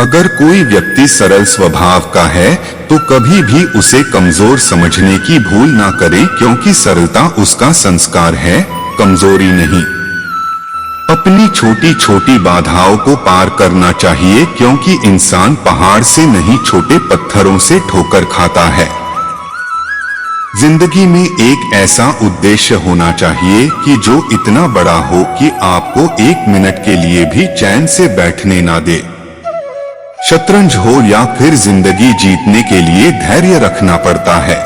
अगर कोई व्यक्ति सरल स्वभाव का है तो कभी भी उसे कमजोर समझने की भूल ना करें, क्योंकि सरलता उसका संस्कार है, कमजोरी नहीं। अपनी छोटी छोटी बाधाओं को पार करना चाहिए, क्योंकि इंसान पहाड़ से नहीं छोटे पत्थरों से ठोकर खाता है। जिंदगी में एक ऐसा उद्देश्य होना चाहिए कि जो इतना बड़ा हो कि आपको एक मिनट के लिए भी चैन से बैठने ना दे। शतरंज हो या फिर जिंदगी जीतने के लिए धैर्य रखना पड़ता है।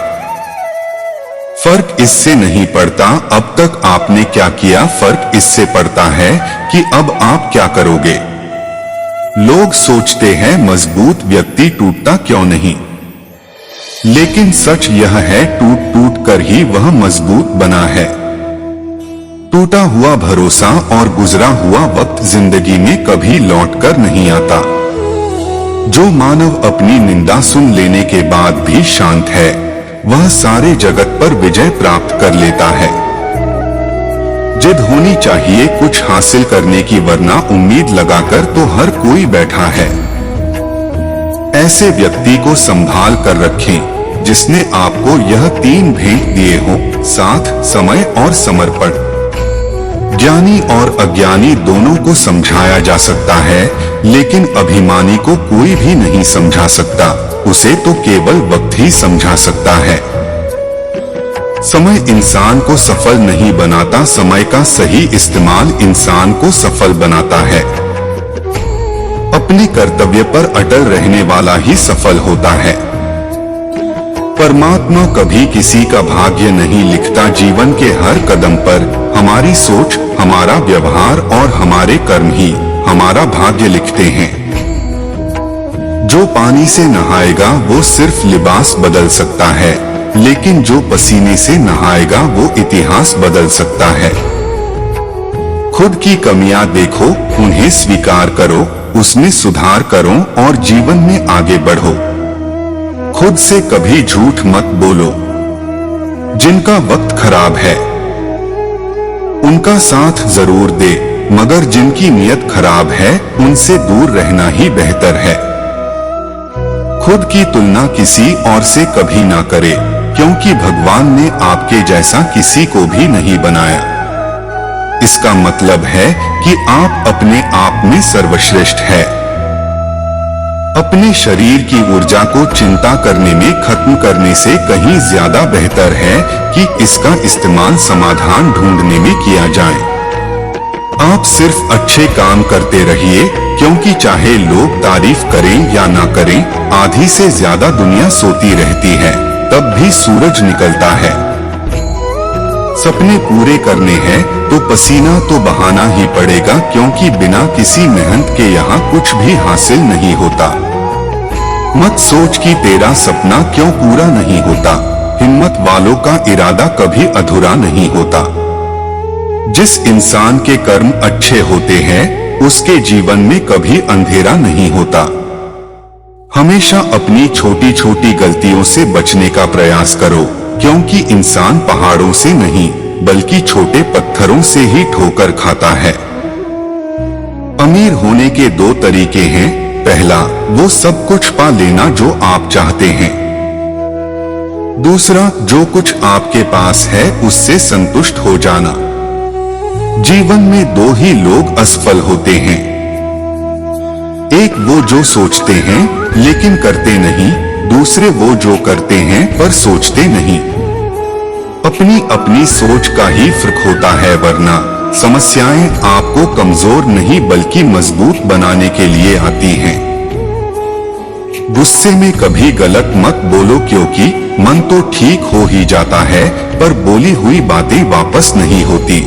फर्क इससे नहीं पड़ता अब तक आपने क्या किया, फर्क इससे पड़ता है कि अब आप क्या करोगे। लोग सोचते हैं मजबूत व्यक्ति टूटता क्यों नहीं, लेकिन सच यह है टूट टूट कर ही वह मजबूत बना है। टूटा हुआ भरोसा और गुजरा हुआ वक्त जिंदगी में कभी लौटकर नहीं आता। जो मानव अपनी निंदा सुन लेने के बाद भी शांत है, वह सारे जगत पर विजय प्राप्त कर लेता है। जिद होनी चाहिए कुछ हासिल करने की, वरना उम्मीद लगाकर तो हर कोई बैठा है। ऐसे व्यक्ति को संभाल कर रखें जिसने आपको यह 3 भेंट दिए हों, साथ, समय और समर्पण। ज्ञानी और अज्ञानी दोनों को समझाया जा सकता है, लेकिन अभिमानी को कोई भी नहीं समझा सकता, उसे तो केवल वक्त ही समझा सकता है। समय इंसान को सफल नहीं बनाता, समय का सही इस्तेमाल इंसान को सफल बनाता है। अपने कर्तव्य पर अटल रहने वाला ही सफल होता है। परमात्मा कभी किसी का भाग्य नहीं लिखता, जीवन के हर कदम पर हमारी सोच, हमारा व्यवहार और हमारे कर्म ही हमारा भाग्य लिखते हैं। जो पानी से नहाएगा वो सिर्फ लिबास बदल सकता है, लेकिन जो पसीने से नहाएगा वो इतिहास बदल सकता है। खुद की कमियां देखो, उन्हें स्वीकार करो, उसमें सुधार करो और जीवन में आगे बढ़ो। खुद से कभी झूठ मत बोलो। जिनका वक्त खराब है उनका साथ जरूर दे, मगर जिनकी नीयत खराब है उनसे दूर रहना ही बेहतर है। खुद की तुलना किसी और से कभी ना करे, क्योंकि भगवान ने आपके जैसा किसी को भी नहीं बनाया। इसका मतलब है कि आप अपने आप में सर्वश्रेष्ठ है। अपने शरीर की ऊर्जा को चिंता करने में खत्म करने से कहीं ज्यादा बेहतर है कि इसका इस्तेमाल समाधान ढूंढने में किया जाए। आप सिर्फ अच्छे काम करते रहिए, क्योंकि चाहे लोग तारीफ करें या ना करें, आधी से ज्यादा दुनिया सोती रहती है, तब भी सूरज निकलता है। सपने पूरे करने हैं तो पसीना तो बहाना ही पड़ेगा, क्योंकि बिना किसी मेहनत के यहाँ कुछ भी हासिल नहीं होता। मत सोच कि तेरा सपना क्यों पूरा नहीं होता, हिम्मत वालों का इरादा कभी अधूरा नहीं होता। जिस इंसान के कर्म अच्छे होते हैं उसके जीवन में कभी अंधेरा नहीं होता। हमेशा अपनी छोटी छोटी गलतियों से बचने का प्रयास करो, क्योंकि इंसान पहाड़ों से नहीं बल्कि छोटे पत्थरों से ही ठोकर खाता है। अमीर होने के 2 तरीके हैं। पहला, वो सब कुछ पा लेना जो आप चाहते हैं। दूसरा, जो कुछ आपके पास है उससे संतुष्ट हो जाना। जीवन में 2 ही लोग असफल होते हैं। एक वो जो सोचते हैं लेकिन करते नहीं, दूसरे वो जो करते हैं पर सोचते नहीं। अपनी अपनी सोच का ही फर्क होता है, वरना समस्याएं आपको कमजोर नहीं बल्कि मजबूत बनाने के लिए आती हैं। गुस्से में कभी गलत मत बोलो, क्योंकि मन तो ठीक हो ही जाता है पर बोली हुई बातें वापस नहीं होती।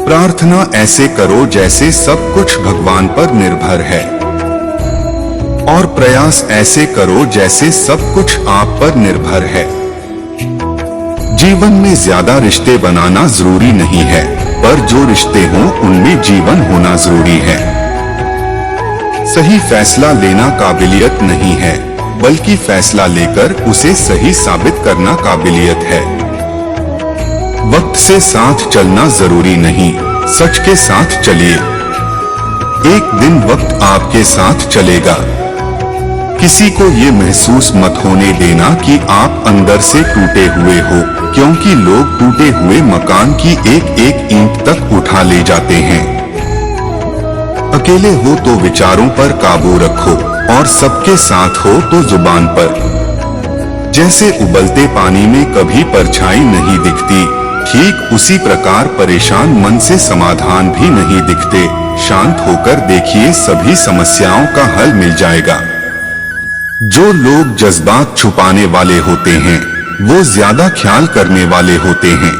प्रार्थना ऐसे करो जैसे सब कुछ भगवान पर निर्भर है, और प्रयास ऐसे करो जैसे सब कुछ आप पर निर्भर है। जीवन में ज्यादा रिश्ते बनाना जरूरी नहीं है, पर जो रिश्ते हों उनमें जीवन होना जरूरी है। सही फैसला लेना काबिलियत नहीं है, बल्कि फैसला लेकर उसे सही साबित करना काबिलियत है। वक्त से साथ चलना जरूरी नहीं, सच के साथ चलिए। एक दिन वक्त आपके साथ चलेगा। किसी को ये महसूस मत होने देना कि आप अंदर से टूटे हुए हो, क्योंकि लोग टूटे हुए मकान की एक एक ईंट तक उठा ले जाते हैं। अकेले हो तो विचारों पर काबू रखो, और सबके साथ हो तो जुबान पर। जैसे उबलते पानी में कभी परछाई नहीं दिखती, ठीक उसी प्रकार परेशान मन से समाधान भी नहीं दिखते। शांत होकर देखिए, सभी समस्याओं का हल मिल जाएगा। जो लोग जज्बात छुपाने वाले होते हैं, वो ज्यादा ख्याल करने वाले होते हैं।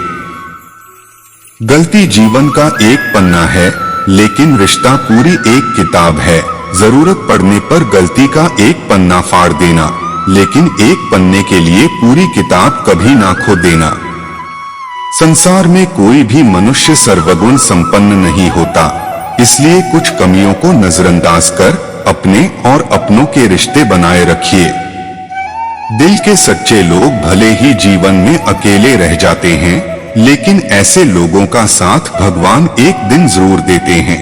गलती जीवन का एक पन्ना है, लेकिन रिश्ता पूरी एक किताब है। जरूरत पड़ने पर गलती का एक पन्ना फाड़ देना, लेकिन एक पन्ने के लिए पूरी किताब कभी ना खो देना। संसार में कोई भी मनुष्य सर्वगुण संपन्न नहीं होता, इसलिए कुछ कमियों को नजरअंदाज कर अपने और अपनों के रिश्ते बनाए रखिए। दिल के सच्चे लोग भले ही जीवन में अकेले रह जाते हैं, लेकिन ऐसे लोगों का साथ भगवान एक दिन जरूर देते हैं।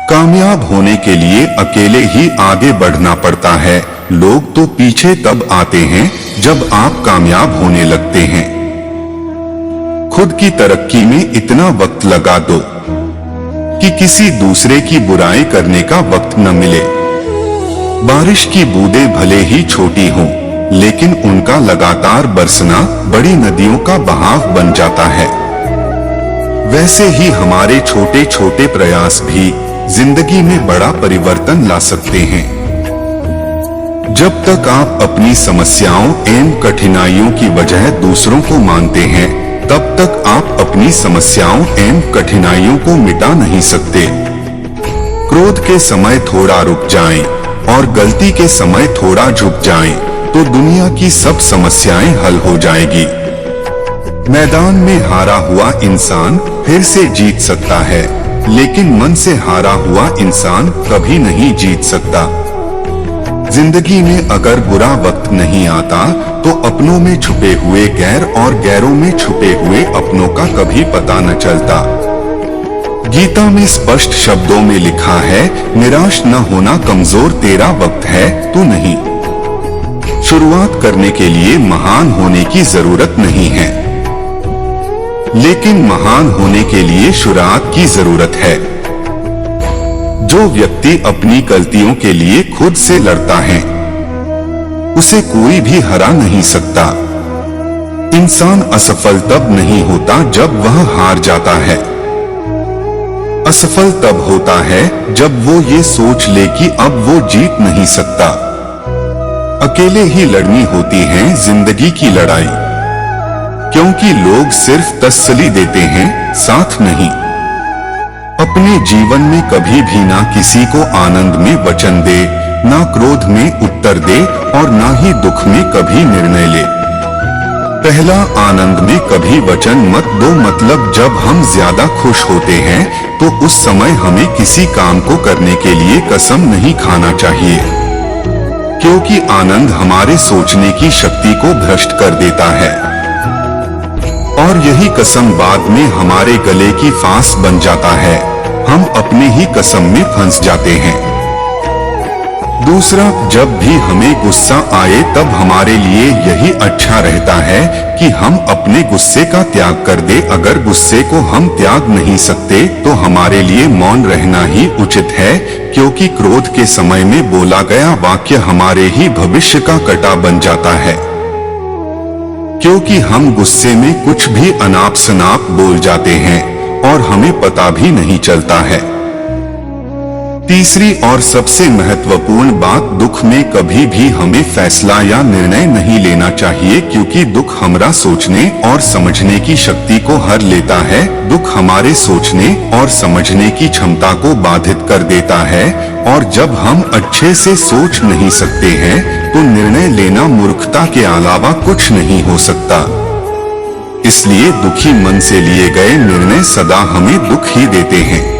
कामयाब होने के लिए अकेले ही आगे बढ़ना पड़ता है। लोग तो पीछे तब आते हैं जब आप कामयाब होने लगते हैं। खुद की तरक्की में इतना वक्त लगा दो कि किसी दूसरे की बुराई करने का वक्त न मिले। बारिश की बूंदें भले ही छोटी हों, लेकिन उनका लगातार बरसना बड़ी नदियों का बहाव बन जाता है। वैसे ही हमारे छोटे छोटे प्रयास भी जिंदगी में बड़ा परिवर्तन ला सकते हैं। जब तक आप अपनी समस्याओं एवं कठिनाइयों की वजह दूसरों को मानते हैं, तब तक आप अपनी समस्याओं एवं कठिनाइयों को मिटा नहीं सकते। क्रोध के समय थोड़ा रुक जाएं और गलती के समय थोड़ा झुक जाएं, तो दुनिया की सब समस्याएं हल हो जाएगी। मैदान में हारा हुआ इंसान फिर से जीत सकता है, लेकिन मन से हारा हुआ इंसान कभी नहीं जीत सकता। जिंदगी में अगर बुरा वक्त नहीं आता, तो अपनों में छुपे हुए गैर और गैरों में छुपे हुए अपनों का कभी पता न चलता। गीता में स्पष्ट शब्दों में लिखा है, निराश न होना कमजोर, तेरा वक्त है, तू नहीं। शुरुआत करने के लिए महान होने की जरूरत नहीं है, लेकिन महान होने के लिए शुरुआत की जरूरत है। जो व्यक्ति अपनी गलतियों के लिए खुद से लड़ता है, उसे कोई भी हरा नहीं सकता। इंसान असफल तब नहीं होता जब वह हार जाता है। असफल तब होता है जब वो ये सोच ले कि अब वो जीत नहीं सकता। अकेले ही लड़नी होती है जिंदगी की लड़ाई, क्योंकि लोग सिर्फ तसल्ली देते हैं, साथ नहीं। अपने जीवन में कभी भी ना किसी को आनंद में वचन दे, ना क्रोध में उत्तर दे, और ना ही दुख में कभी निर्णय ले। पहला, आनंद में कभी वचन मत दो, मतलब जब हम ज्यादा खुश होते हैं तो उस समय हमें किसी काम को करने के लिए कसम नहीं खाना चाहिए, क्योंकि आनंद हमारे सोचने की शक्ति को भ्रष्ट कर देता है, और यही कसम बाद में हमारे गले की फांस बन जाता है। हम अपने ही कसम में फंस जाते हैं। दूसरा, जब भी हमें गुस्सा आए तब हमारे लिए यही अच्छा रहता है कि हम अपने गुस्से का त्याग कर दे। अगर गुस्से को हम त्याग नहीं सकते तो हमारे लिए मौन रहना ही उचित है, क्योंकि क्रोध के समय में बोला गया वाक्य हमारे ही भविष्य का कटा बन जाता है, क्योंकि हम गुस्से में कुछ भी अनाप शनाप बोल जाते हैं और हमें पता भी नहीं चलता है। तीसरी और सबसे महत्वपूर्ण बात, दुख में कभी भी हमें फैसला या निर्णय नहीं लेना चाहिए, क्योंकि दुख हमारा सोचने और समझने की शक्ति को हर लेता है। दुख हमारे सोचने और समझने की क्षमता को बाधित कर देता है, और जब हम अच्छे से सोच नहीं सकते हैं तो निर्णय लेना मूर्खता के अलावा कुछ नहीं हो सकता। इसलिए दुखी मन से लिए गए निर्णय सदा हमें दुख ही देते हैं।